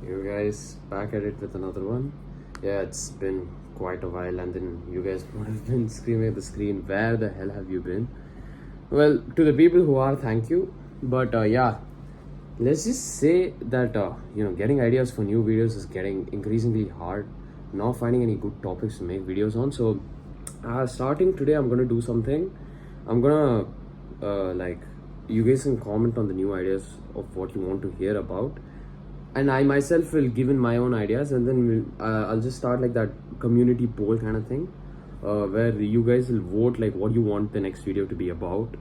You guys back at it with another one. Yeah, it's been quite a while, and then you guys would have been screaming at the screen, where the hell have you been? Well, to the people who are, thank you. But yeah, let's just say that getting ideas for new videos is getting increasingly hard. Not finding any good topics to make videos on. So, starting today, I'm gonna do something. I'm gonna like you guys can comment on the new ideas of what you want to hear about, and I myself will give in my own ideas, and then I'll just start like that community poll kind of thing, where you guys will vote like what you want the next video to be about,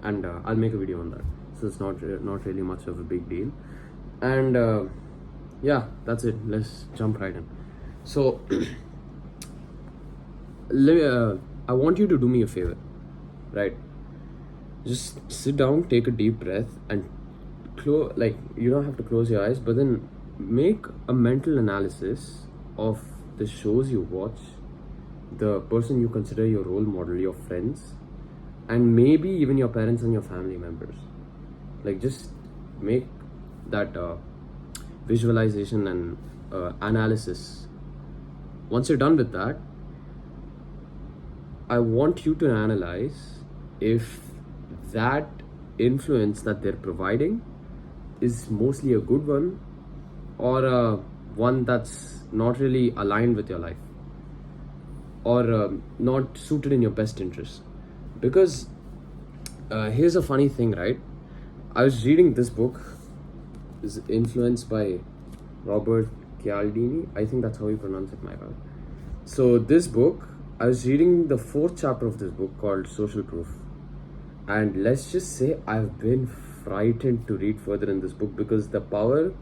and I'll make a video on that. So it's not really much of a big deal, and yeah, that's it. Let's jump right in. So I want you to do me a favor, right? Just sit down, take a deep breath, and like you don't have to close your eyes, but then make a mental analysis of the shows you watch, the person you consider your role model, your friends, and maybe even your parents and your family members. Like, just make that visualization and analysis. Once you're done with that, I want you to analyze if that influence that they're providing is mostly a good one, or one that's not really aligned with your life, or not suited in your best interest. Because here's a funny thing, right? I was reading this book, is influenced by Robert Cialdini. I think that's how you pronounce it, my bad. So this book, I was reading the 4th chapter of this book called Social Proof. And let's just say I've been frightened to read further in this book, because the power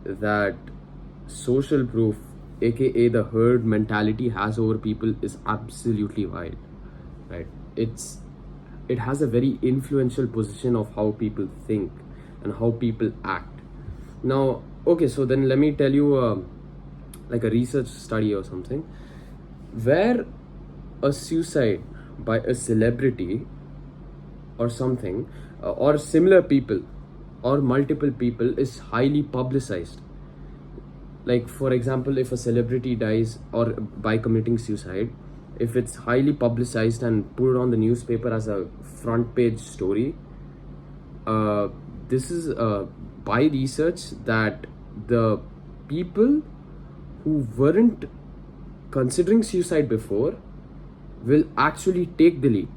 that social proof, aka the herd mentality, has over people is absolutely wild, right? It has a very influential position of how people think and how people act. Now, okay, so then let me tell you like a research study or something, where a suicide by a celebrity or something, or similar people or multiple people, is highly publicized. Like, for example, if a celebrity dies or by committing suicide, if it's highly publicized and put on the newspaper as a front page story, this is by research that the people who weren't considering suicide before will actually take the leap,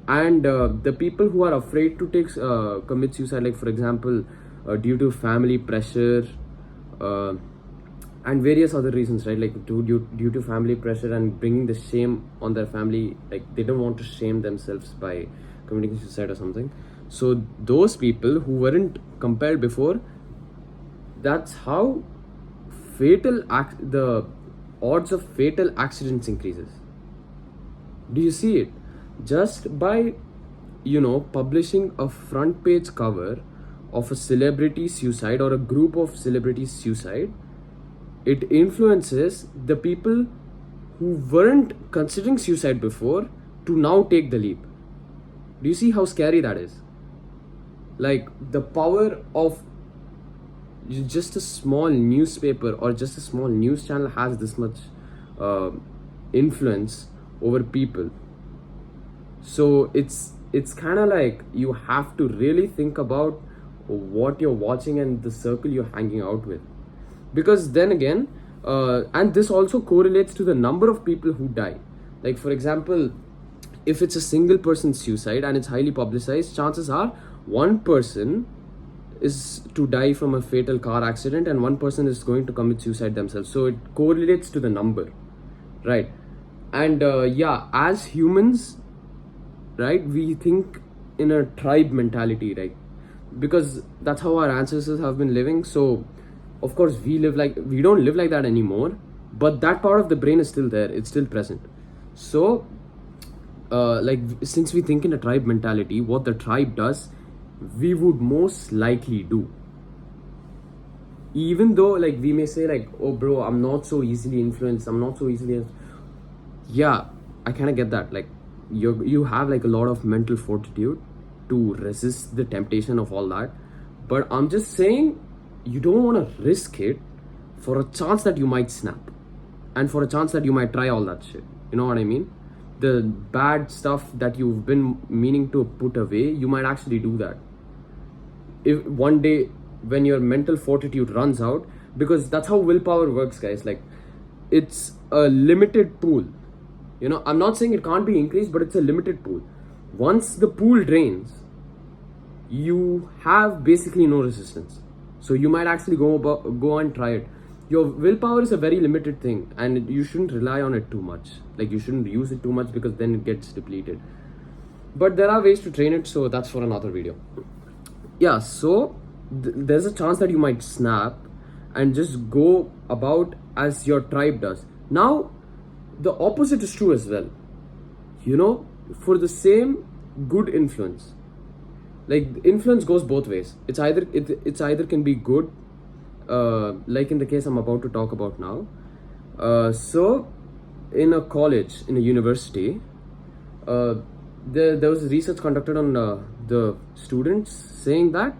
and the people who are afraid to commit suicide, like for example due to family pressure and various other reasons, right? Like due to family pressure and bringing the shame on their family, like they don't want to shame themselves by committing suicide or something. So those people who weren't compelled before, that's how the odds of fatal accidents increases. Do you see it? Just by publishing a front page cover of a celebrity suicide or a group of celebrity suicide, it influences the people who weren't considering suicide before to now take the leap. Do you see how scary that is? Like, the power of just a small newspaper or just a small news channel has this much influence over people. So it's kind of like you have to really think about what you're watching and the circle you're hanging out with, because then again and this also correlates to the number of people who die. Like, for example, if it's a single person suicide and it's highly publicized, chances are one person is to die from a fatal car accident and one person is going to commit suicide themselves. So it correlates to the number, right? And yeah, as humans, right, we think in a tribe mentality, right? Because that's how our ancestors have been living. So of course we don't live like that anymore, but that part of the brain is still there, it's still present. So like, since we think in a tribe mentality, what the tribe does, we would most likely do. Even though, like, we may say like, oh bro, I'm not so easily influenced, yeah, I kind of get that. Like, you have like a lot of mental fortitude to resist the temptation of all that, but I'm just saying you don't want to risk it for a chance that you might snap and for a chance that you might try all that shit. You know what I mean? The bad stuff that you've been meaning to put away, you might actually do that. If one day when your mental fortitude runs out, because that's how willpower works, guys. Like, it's a limited pool. You know, I'm not saying it can't be increased, but it's a limited pool. Once the pool drains, you have basically no resistance. So you might actually go and try it. Your willpower is a very limited thing, and you shouldn't rely on it too much. Like, you shouldn't use it too much, because then it gets depleted. But there are ways to train it, so that's for another video. Yeah, so there's a chance that you might snap and just go about as your tribe does. Now, the opposite is true as well. You know, for the same good influence, like, influence goes both ways. It's either can be good, like in the case I'm about to talk about now. So in a college, in a university, there was research conducted on the students, saying that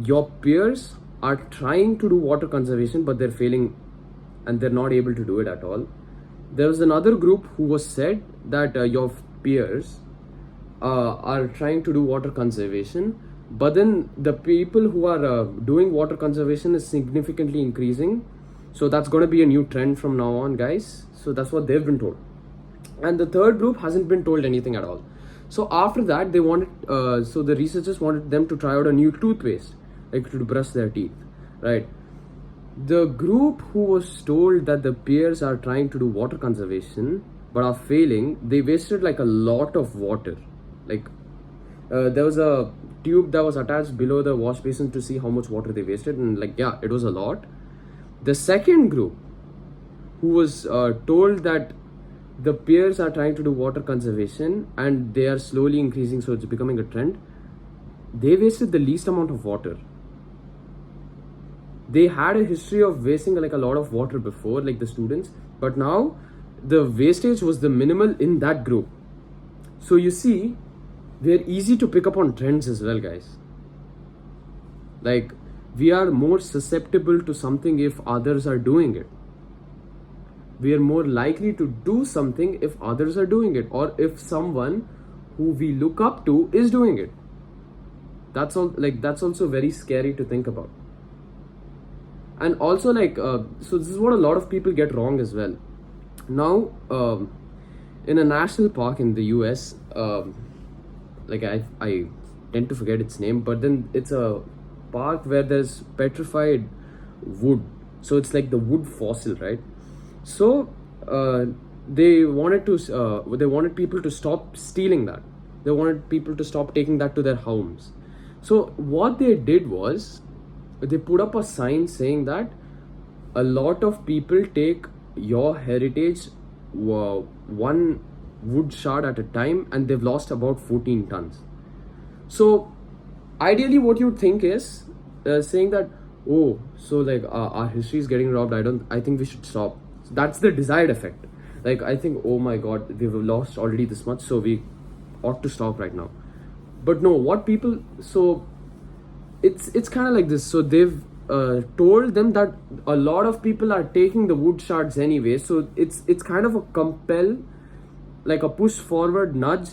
your peers are trying to do water conservation, but they're failing and they're not able to do it at all. There was another group who was said that your peers are trying to do water conservation, but then the people who are doing water conservation is significantly increasing. So that's going to be a new trend from now on, guys. So that's what they've been told. And the third group hasn't been told anything at all. So after that, they wanted, so the researchers wanted them to try out a new toothpaste, like to brush their teeth, right? The group who was told that the peers are trying to do water conservation but are failing, they wasted like a lot of water. Like, there was a tube that was attached below the wash basin to see how much water they wasted, and like, yeah, it was a lot. The second group, who was told that the peers are trying to do water conservation and they are slowly increasing, so it's becoming a trend, they wasted the least amount of water. They had a history of wasting like a lot of water before, like the students, but now the wastage was the minimal in that group. So you see, we're easy to pick up on trends as well, guys. Like, we are more susceptible to something if others are doing it. We are more likely to do something if others are doing it, or if someone who we look up to is doing it. That's all. Like, that's also very scary to think about. And also, like, so this is what a lot of people get wrong as well. Now, in a national park in the US, like, I tend to forget its name, but then it's a park where there's petrified wood. So it's like the wood fossil, right? So they wanted people to stop stealing that. They wanted people to stop taking that to their homes. So what they did was, they put up a sign saying that a lot of people take your heritage one wood shard at a time, and they've lost about 14 tons. So ideally what you'd think is saying that, oh, so like our history is getting robbed, I think we should stop. So that's the desired effect. Like, I think, oh my god, we've lost already this much, so we ought to stop right now. But no, what people, so it's kind of like this. So they've told them that a lot of people are taking the wood shards anyway, so it's kind of a compel, like a push forward nudge,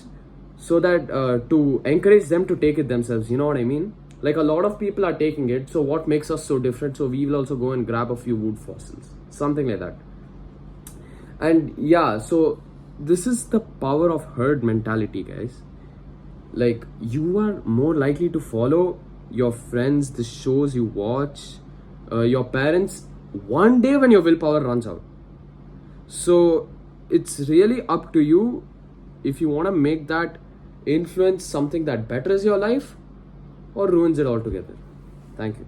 so that to encourage them to take it themselves. You know what I mean? Like, a lot of people are taking it, so what makes us so different? So we will also go and grab a few wood fossils, something like that. And yeah, so this is the power of herd mentality, guys. Like, you are more likely to follow your friends, the shows you watch, your parents, one day when your willpower runs out. So it's really up to you if you want to make that influence something that betters your life or ruins it altogether. Thank you.